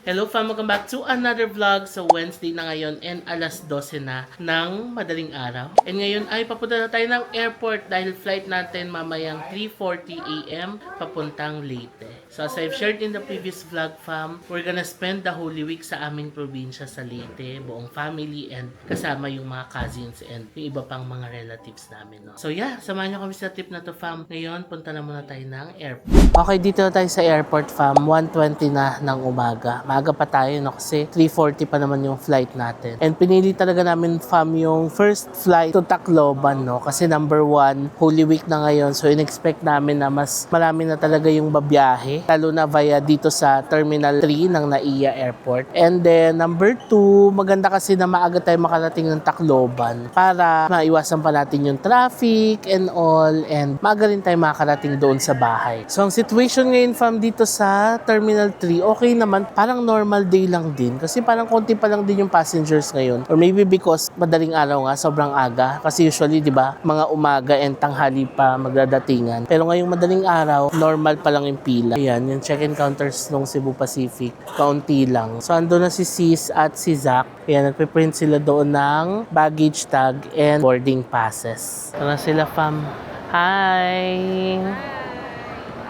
Hello fam, welcome back to another vlog. So Wednesday na ngayon and alas 12 na ng madaling araw. And ngayon ay papunta na tayo ng airport dahil flight natin mamayang 3:40 AM papuntang Leyte. So as I've shared in the previous vlog fam, we're gonna spend the Holy Week sa aming probinsya sa Leyte, buong family and kasama yung mga cousins and yung iba pang mga relatives namin. No? So yeah, samahan nyo kami sa trip na to fam. Ngayon, punta na muna tayo ng airport. Okay, dito na tayo sa airport fam, 1:20 na ng umaga. Maaga pa tayo no kasi 3:40 pa naman yung flight natin. And pinili talaga namin fam yung first flight to Tacloban no kasi number 1, Holy Week na ngayon. So in-expect namin na mas marami na talaga yung babiyahe lalo na via dito sa Terminal 3 ng NAIA Airport. And then number 2, maganda kasi na maaga tayo makarating ng Tacloban para maiwasan pa natin yung traffic and all and maaga rin tayo makarating doon sa bahay. So ang situation ngayon fam dito sa Terminal 3, okay naman, parang normal day lang din kasi parang konti pa lang din yung passengers ngayon or maybe because madaling araw nga, sobrang aga kasi usually di ba mga umaga and tanghali pa magdadatingan, pero ngayong madaling araw normal pa lang yung pila. Ayan, yung check-in counters ng Cebu Pacific kaunti lang. So ando na si Sis at si Zach. Ayan, nagpiprint sila doon ng baggage tag and boarding passes. Ito na sila fam. Hi!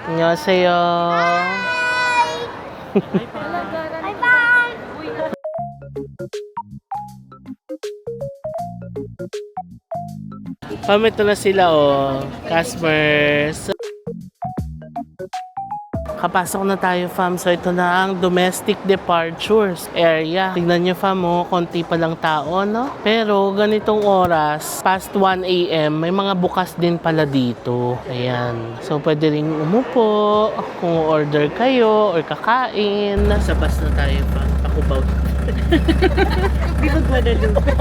안녕하세요. Fam, ito na sila customers. Kapasok na tayo fam. So ito na ang domestic departures area. Tignan nyo fam konti pa lang tao no. Pero ganitong oras, past 1 AM, may mga bukas din pala dito. Ayan. So pwede ring umupo kung order kayo or kakain. Sa bus na tayo fam. Pakubaw. Di ba Guadalupe?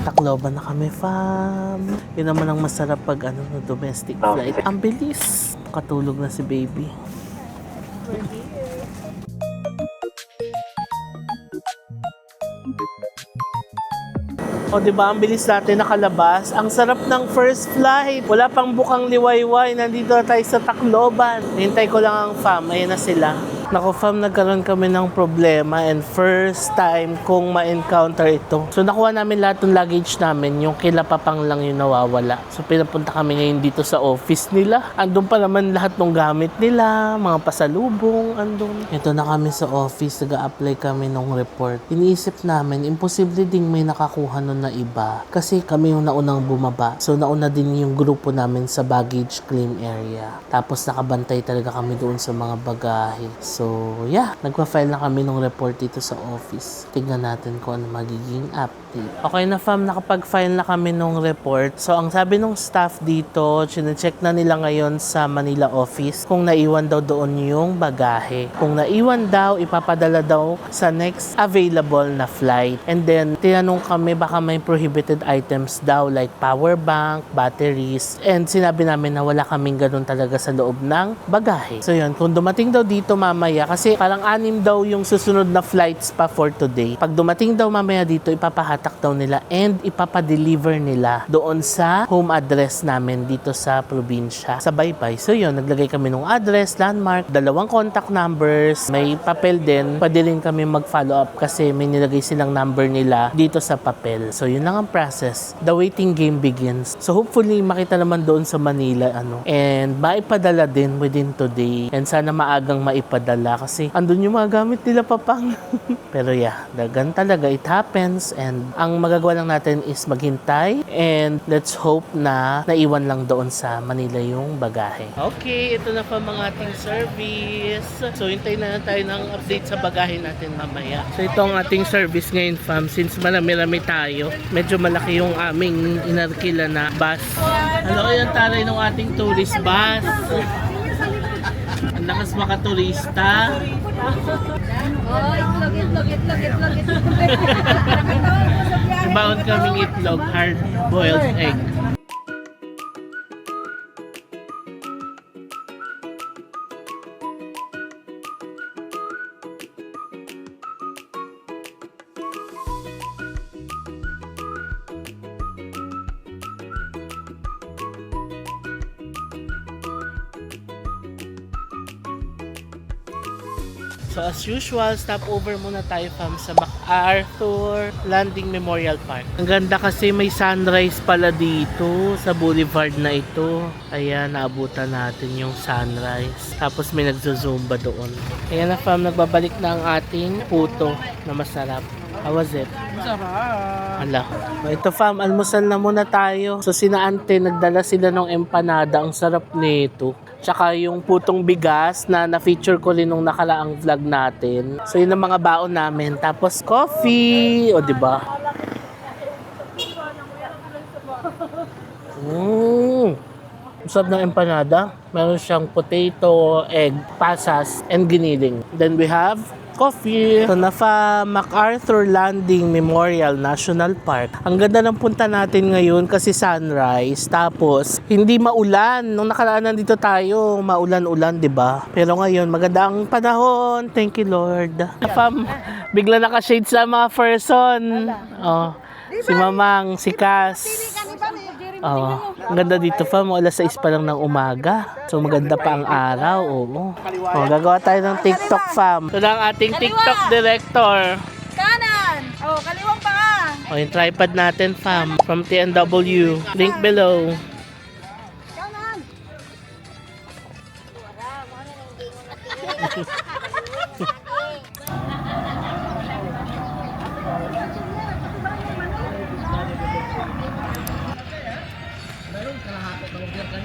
Tacloban na kami fam. Yun naman ang masarap pag no, domestic flight. Ang bilis. Katulog na si baby. O diba, ang bilis natin nakalabas. Ang sarap ng first flight. Wala pang bukang liwayway. Nandito na tayo sa Tacloban. Hintay ko lang ang fam. Ayan na sila. Naku fam, nagkaroon kami ng problema and first time kong ma-encounter ito. So nakuha namin lahat ng luggage namin, yung kila papang lang yung nawawala. So pinapunta kami ngayon dito sa office nila. Andun pa naman lahat ng gamit nila, mga pasalubong, andun. Ito na kami sa office, nag-a-apply kami ng report. Iniisip namin, imposible ding may nakakuha nun na iba. Kasi kami yung naunang bumaba. So nauna din yung grupo namin sa baggage claim area. Tapos nakabantay talaga kami doon sa mga bagahe. So, yeah. Nagpa-file na kami ng report dito sa office. Tignan natin kung ano magiging update. Okay na fam, nakapag-file na kami ng report. So, ang sabi ng staff dito, chinecheck na nila ngayon sa Manila office kung naiwan daw doon yung bagahe. Kung naiwan daw, ipapadala daw sa next available na flight. And then, tinanong kami baka may prohibited items daw like power bank, batteries. And sinabi namin na wala kaming ganun talaga sa loob ng bagahe. So, yun. Kung dumating daw dito mamaya, kasi parang 6 daw yung susunod na flights pa for today. Pag dumating daw mamaya dito, ipapahatak daw nila and ipapadeliver nila doon sa home address namin dito sa probinsya, sa Baybay. So yun, naglagay kami ng address, landmark, 2 contact numbers, may papel din. Pwede rin kami mag-follow up kasi may nilagay silang number nila dito sa papel. So yun lang ang process. The waiting game begins. So hopefully, makita naman doon sa Manila, and maipadala din within today. And sana maagang maipadala kasi andun yung mga gamit nila papang. Pero yeah, dagan talaga, it happens and ang magagawa lang natin is maghintay and let's hope na naiwan lang doon sa Manila yung bagahe. Okay, ito na pa mga ating service. So hintayin na tayo ng update sa bagahe natin mamaya. So ito ang ating service ngayon fam, since marami-rami tayo, medyo malaki yung aming inarkila na bus. Ano yung taray ng ating tourist bus? Ang lakas makaturista. Ibaon kaming itlog, hard-boiled egg. So as usual, stop over muna tayo fam sa MacArthur Landing Memorial Park. Ang ganda kasi may sunrise pala dito sa boulevard na ito. Ayan, naabutan natin yung sunrise. Tapos may nagzo-zumba doon. Ayan na fam, nagbabalik na ang ating puto na masarap. How was it? Sarap. Hala. Ito fam, almusal na muna tayo. So sina ante, nagdala sila ng empanada. Ang sarap nito. Tsaka yung putong bigas na na-feature ko rin nung nakalaang vlog natin. So yun ang mga baon namin. Tapos coffee. O diba? Ang sarap ng empanada. Meron siyang potato, egg, pasas, and giniling. Then we have coffee. So, nasa MacArthur Landing Memorial National Park. Ang ganda ng punta natin ngayon kasi sunrise. Tapos, hindi maulan. Nung nakaraan nandito tayo, maulan-ulan, di ba? Pero ngayon, maganda ang panahon. Thank you, Lord. Fam, bigla naka-shade sa mga person. Oh, si Mamang, si Cass. Oh, ang ganda dito fam, alas 6 pa lang ng umaga. So maganda pa ang araw, oo. Oh, gagawa tayo ng TikTok fam. Ito na ang ating TikTok director. Kanan! Oh, kaliwang paa! Oh, yung tripod natin fam, from TNW. Link below. Kanan!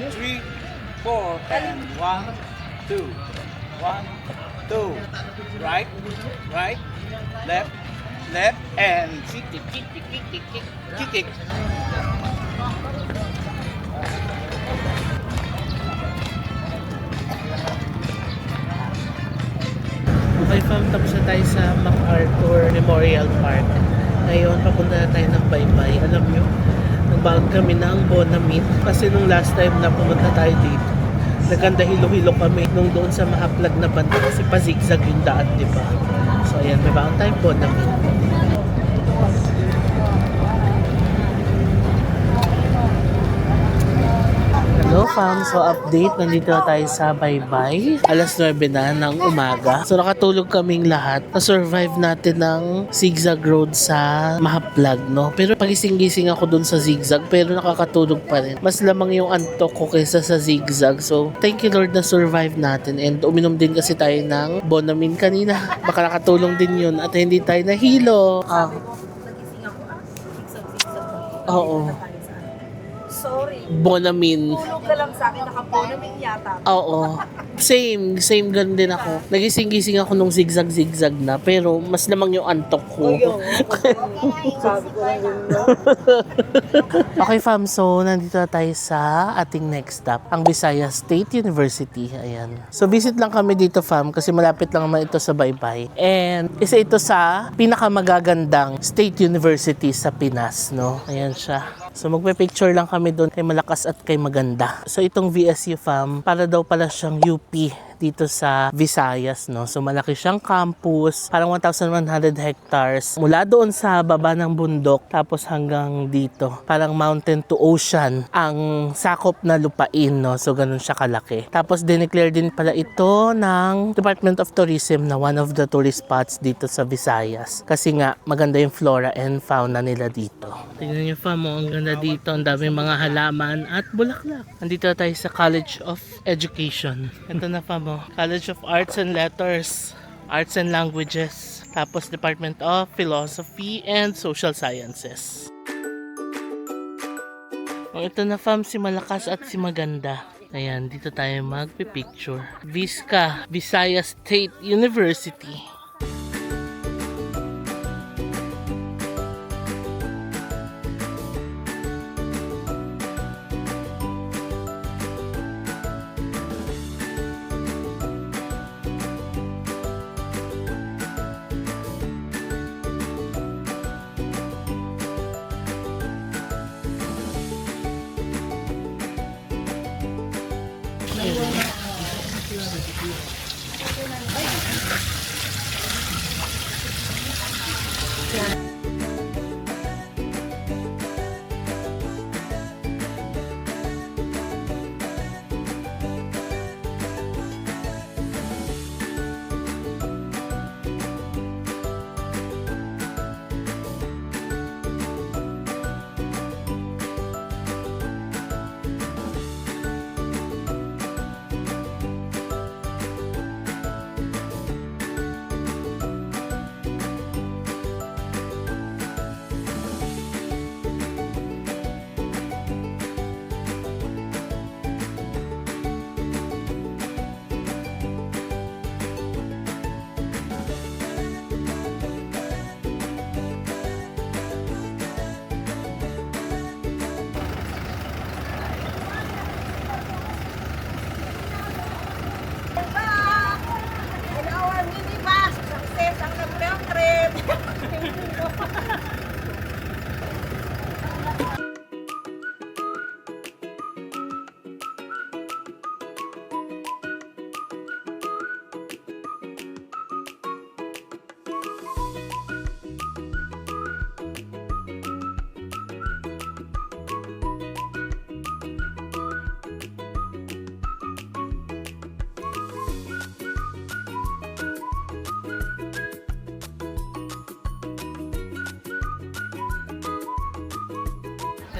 Three, four, and 1, 2, 1, 2. Right, right, left, left, and kick, kick, kick, kick, kick, kick, kick, kick, kick. Okay fam, tapos na tayo sa MacArthur Memorial Park. Ngayon, papunta na tayo ng Baybay. Alam nyo, nagbaon kami ng Bonamit kasi nung last time na pumunta tayo dito, naganda hilo-hilo kami nung doon sa mahaplag na banda kasi pa-zigzag yung daan, di ba? So ayan, may baon tayong Bonamit. Hello fam, so update, nandito na tayo sa Baybay. Alas 9 na ng umaga. So nakatulog kaming lahat. Na-survive natin ng zigzag road sa Mahaplag, no? Pero pagising-gising ako dun sa zigzag, pero nakakatulog pa rin. Mas lamang yung antok ko kaysa sa zigzag. So thank you Lord na survive natin. And uminom din kasi tayo ng Bonamin kanina. Baka nakatulong din yun at hindi tayo nahilo. Oo. Sorry. Bonamin. Tulog ka lang sa akin, naka-Bonamin yata. Oo. Same ganun din ako. Nagising-gising ako nung zigzag na, pero mas lamang yung antok ko. Sabi ko lang yun, no? Okay fam, so nandito na tayo sa ating next stop, ang Visayas State University. Ayan. So visit lang kami dito fam, kasi malapit lang naman ito sa Baybay. And isa ito sa pinakamagagandang state university sa Pinas, no? Ayan siya. So magpe-picture lang kami doon kay malakas at kay maganda. So itong VSU fam, para daw pala siyang UP dito sa Visayas, no? So malaki siyang campus, parang 1,100 hectares. Mula doon sa baba ng bundok, tapos hanggang dito. Parang mountain to ocean ang sakop na lupain, no? So ganun siya kalaki. Tapos dineclare din pala ito ng Department of Tourism na one of the tourist spots dito sa Visayas. Kasi nga, maganda yung flora and fauna nila dito. Tingnan niyo fam, ang ganda dito. Ang daming mga halaman at bulaklak. Andito na tayo sa College of Education. Ito na fam, College of Arts and Letters, Arts and Languages, tapos Department of Philosophy and Social Sciences. Ito na fam, si Malakas at si Maganda. Ayan, dito tayo magpipicture. VISCA, Visayas State University.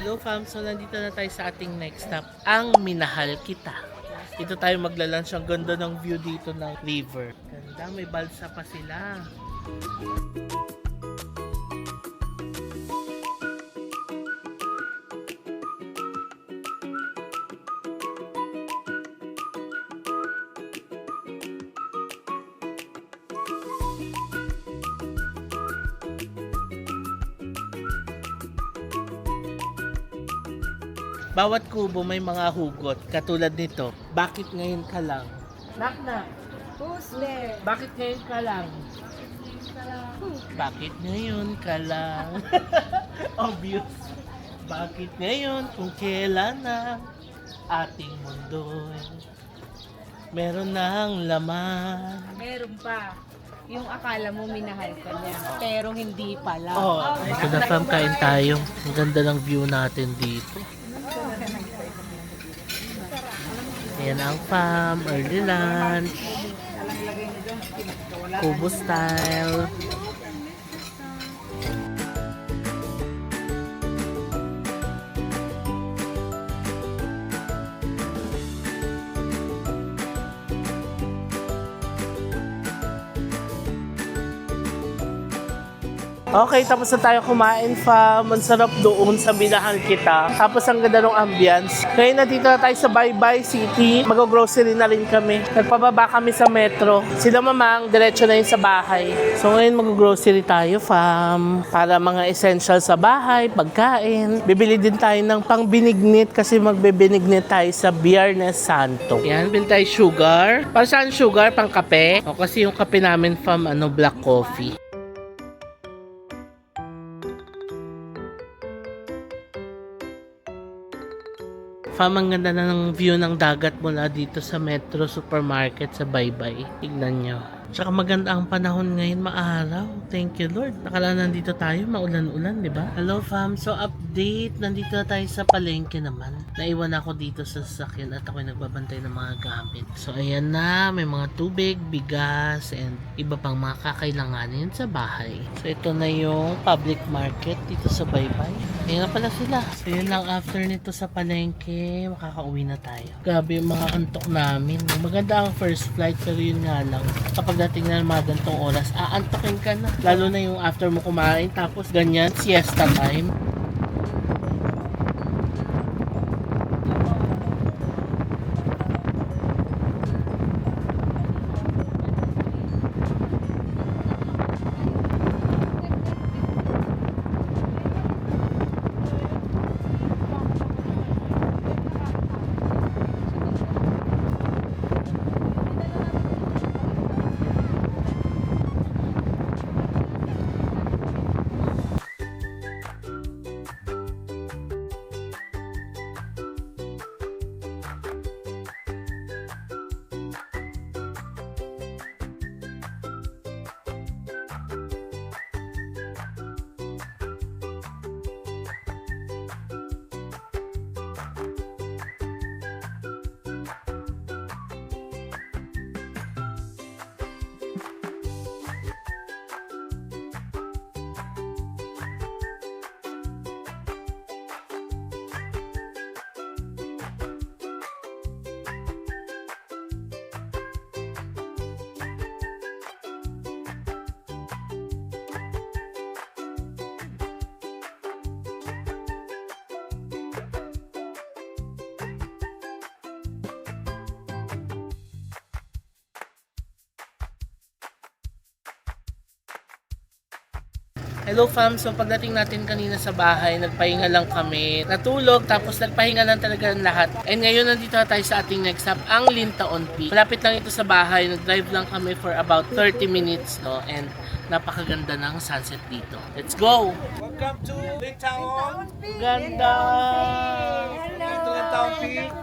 Hello fam, so nandito na tayo sa ating next stop, ang Minahal Kita. Dito tayo magla-lunch, ang ganda ng view dito ng river. Ganda, may balsa pa sila. Bawat kubo may mga hugot, katulad nito. Bakit ngayon ka lang? Knock. Pusle. Bakit ngayon ka lang? Bakit ngayon ka lang? Obvious. Bakit ngayon kung kailan na ating mundo meron ng laman? Meron pa. Yung akala mo minahal ka niya, pero hindi pala. Oh, ito na fam, kain tayo. Ang ganda ng view natin dito. Ayan ang fam, early lunch. Kubo style. Okay, tapos na tayo kumain fam. Ang sarap doon sa Minahal Kita. Tapos ang ganda ng ambience. Ngayon nandito na tayo sa Baybay City. Mag-grocery na rin kami. Nagpababa kami sa metro. Sila mamang, diretso na yun sa bahay. So ngayon mag-grocery tayo fam. Para mga essential sa bahay, pagkain. Bibili din tayo ng pang-binignit kasi magbe-binignit tayo sa Biyernes Santo. Yan, bili tayo sugar. Para saan sugar? Pang kape? O kasi yung kape namin fam, black coffee. Fam, ang ganda na ng view ng dagat mula dito sa Metro Supermarket sa Baybay. Tignan nyo. Tsaka maganda ang panahon ngayon, maaraw. Thank you Lord. Nakala nandito tayo, maulan-ulan, di ba? Hello fam, so update. Nandito na tayo sa palengke naman. Naiwan ako dito sa sasakyan at ako'y nagbabantay ng mga gamit. So ayan na, may mga tubig, bigas, and iba pang mga kakailanganin sa bahay. So ito na yung public market dito sa Baybay. Ayan na pala sila. So yun lang, after nito sa palengke, makakauwi na tayo. Grabe yung mga antok namin. Maganda ang first flight, pero yun nga lang, kapag dating na mga gantong oras, aantokin ka na. Lalo na yung after mo kumain, tapos ganyan, siesta time. Hello fam, so pagdating natin kanina sa bahay, nagpahinga lang kami, natulog, tapos nagpahinga lang talaga ang lahat. And ngayon nandito na tayo sa ating next stop, ang Lintaon Peak. Malapit lang ito sa bahay, nag-drive lang kami for about 30 minutes, no? And napakaganda ng sunset dito. Let's go! Welcome to Lintaon. Ganda! Welcome to Lintaon Peak.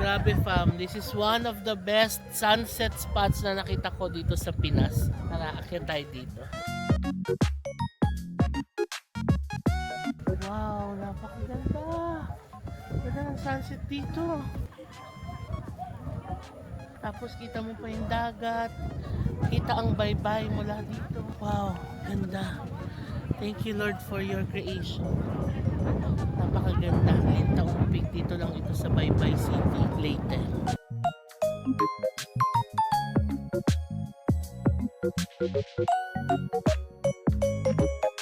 Grabe fam, this is one of the best sunset spots na nakita ko dito sa Pinas. Tara, akyat tayo dito. Wow, napakaganda. Ganda ng sunset dito. Tapos kita mo pa yung dagat. Kita ang baybay mula dito. Wow, ganda. Thank you Lord for your creation. Napakaganda. Lintaong Peak dito lang ito sa Baybay City, Leyte.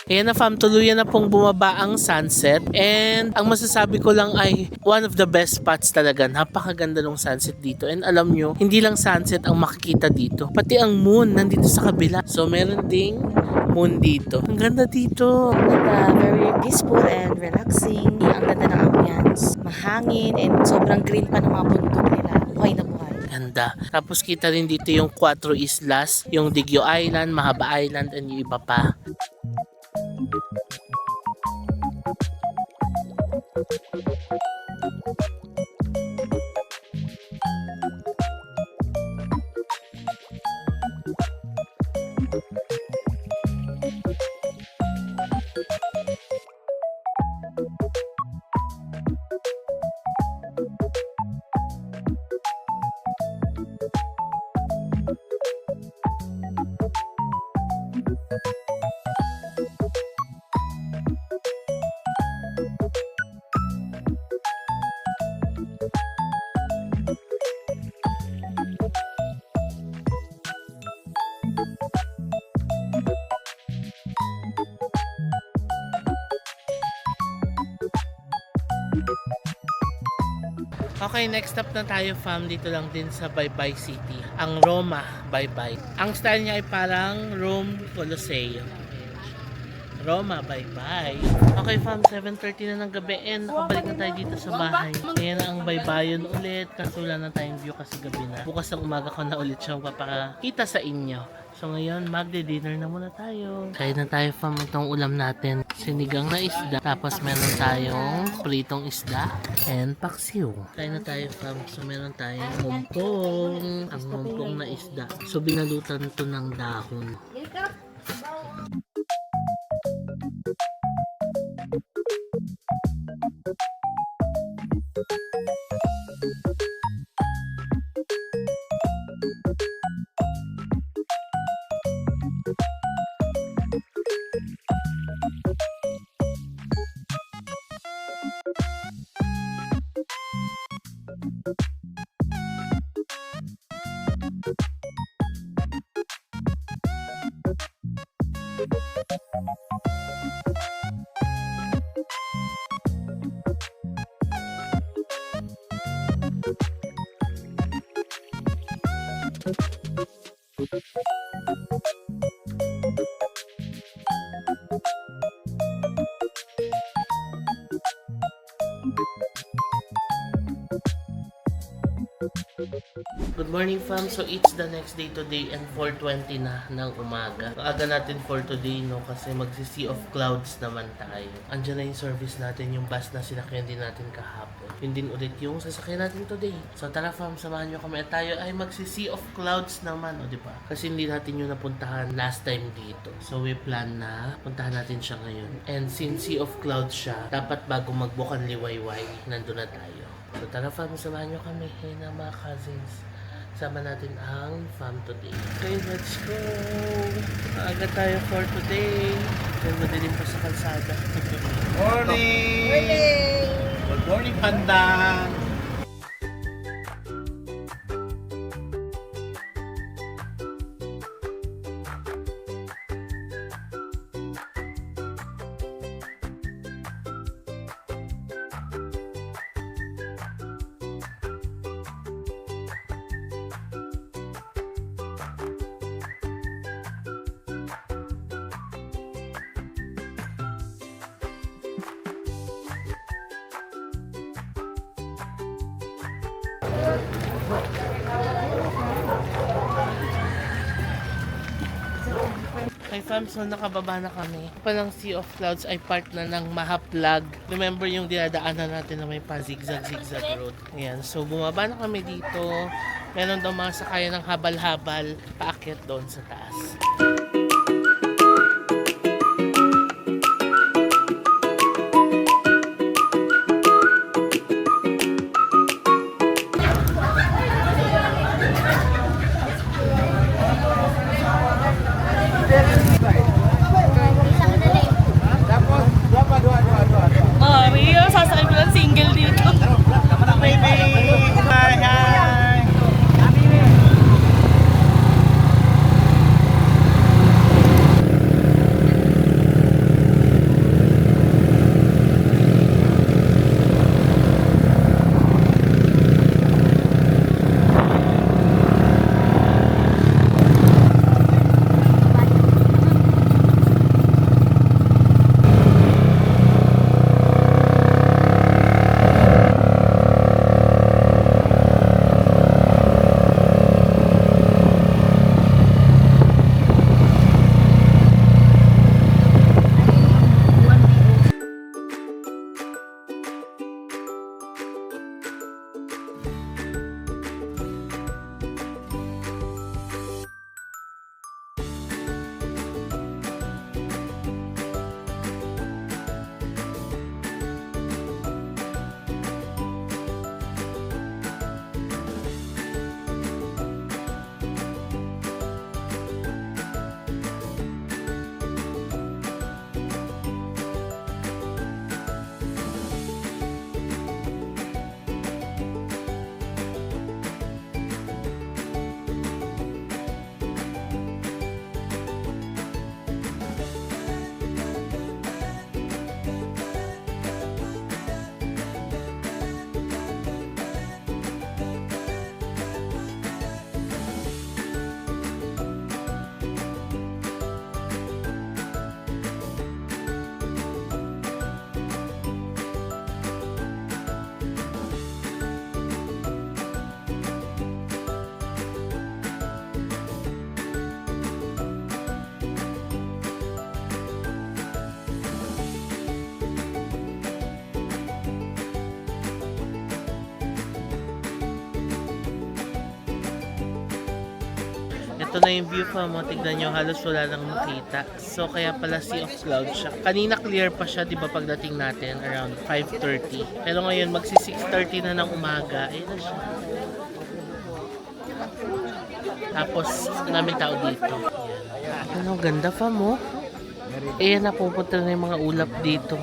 Ayan na fam, tuluyan na pong bumaba ang sunset. And ang masasabi ko lang ay one of the best spots talaga. Napakaganda ng sunset dito. And alam nyo, hindi lang sunset ang makikita dito. Pati ang moon nandito sa kabila. So meron ding moon dito. Ang ganda dito. Very peaceful and relaxing. Ang ganda ng ambience. Mahangin and sobrang green pa ng mga bundok nila. Buhay na buhay. Ganda. Tapos kita rin dito yung 4 islas. Yung Digyo Island, Mahaba Island, and yung iba pa. Okay, next stop na tayo fam, dito lang din sa Baybay City. Ang Roma Baybay. Ang style niya ay parang Rome Colosseum. Roma Baybay. Okay fam, 7:30 na ng gabi and nakabalik na tayo dito sa bahay. Ayan na ang baybayon ulit. Kaso wala na tayong view kasi gabi na. Bukas ng umaga ko na ulit siyang papakita sa inyo. So ngayon, magde-dinner na muna tayo. Kain na tayo fam, itong ulam natin. Sinigang na isda. Tapos meron tayong pritong isda and paksiw. Kain na tayo fam. So meron tayong mumpong. Ang mumpong na isda. So binalutan to ng dahon. Good morning fam, so it's the next day today and 4:20 na ng umaga. Aga natin for today no kasi magsi-sea of clouds naman tayo. Andiyan na yung service natin, yung bus na sinakyan din natin kahapon. Yun din ulit yung sasakyan natin today. So tara fam, samahan nyo kami at tayo ay magsi-sea of clouds naman, o diba? Kasi hindi natin yung napuntahan last time dito. So we plan na puntahan natin siya ngayon. And since sea of clouds siya, dapat bago magbukan liwayway, nandun na tayo. So tara fam, samahan nyo kami na mga cousins. Sama natin ang fam today. Okay, let's go! Maaga tayo for today. Then madilim pa sa kalsada. Morning! Morning! Good morning, Pandang! Okay Okay fam, so nakababa na kami. Palang Sea of Clouds ay part na ng Mahaplag. Remember yung dinadaanan natin na may pa-zigzag-zigzag road. Ayan, so bumaba na kami dito. Meron daw mga sakayan ng habal-habal paakyat doon sa taas. Mario, sasakay ko lang single dito. Baby! Hi, hi! Ito na yung view pa mo. Tignan nyo, halos wala lang makita. So, kaya pala Sea of Clouds siya. Kanina clear pa siya, di ba, pagdating natin, around 5:30. Pero ngayon, magsi 6:30 na ng umaga. Ayun na siya. Tapos, maraming tao dito. Ayan. Ano, ganda pa mo. Ayan, napupunta na yung mga ulap dito.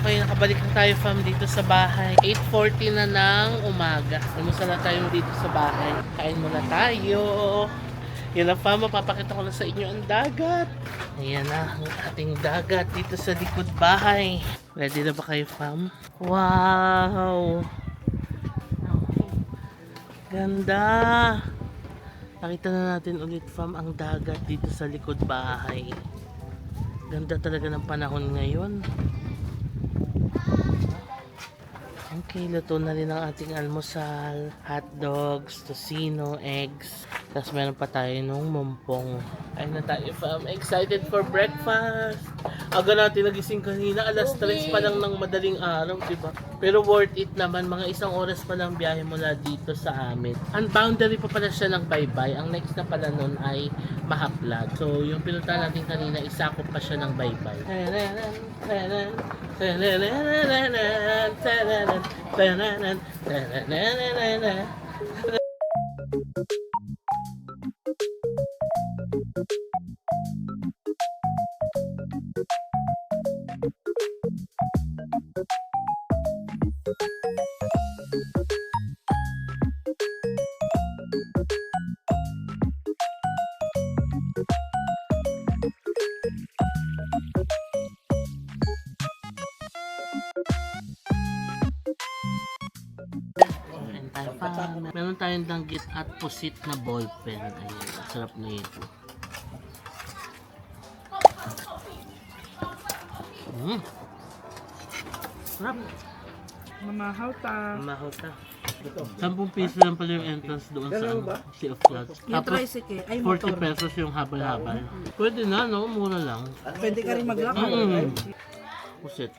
Okay, nakabalik na tayo fam dito sa bahay. 8:40 na ng umaga. Almusal na tayo dito sa bahay. Kain muna tayo. Yan lang fam, mapapakita ko na sa inyo ang dagat. Ayan na ang ating dagat dito sa likod bahay. Ready na ba kayo fam? Wow! Ganda! Nakita na natin ulit fam ang dagat dito sa likod bahay. Ganda talaga ng panahon ngayon. Okay, luto na rin ang ating almusal. Hot dogs, tocino, eggs. Tapos meron pa tayo nung mumpong. Ayun na tayo fam. Excited for breakfast. Aga natin nagising kanina. Alas 3 pa lang ng madaling araw, diba? Pero worth it naman. Mga 1 oras pa lang biyahe mula dito sa amin. Ang boundary pa pala siya ng Baybay. Ang next na pala nun ay Mahaplag. So, yung pinunta natin kanina, isakop pa siya ng Baybay. Meron tayong danggit at pusit na ballpen. Ayan, sarap na ito. Sarap. Mamahaw ta. Mahal ta. 10 piso lang pala yung entrance doon sa Sea of Clouds. Tapos tricycle, ay 40 pesos yung habal-habal. Pwede na, no? Mura lang. Pwede ka rin maglakad. Pusit.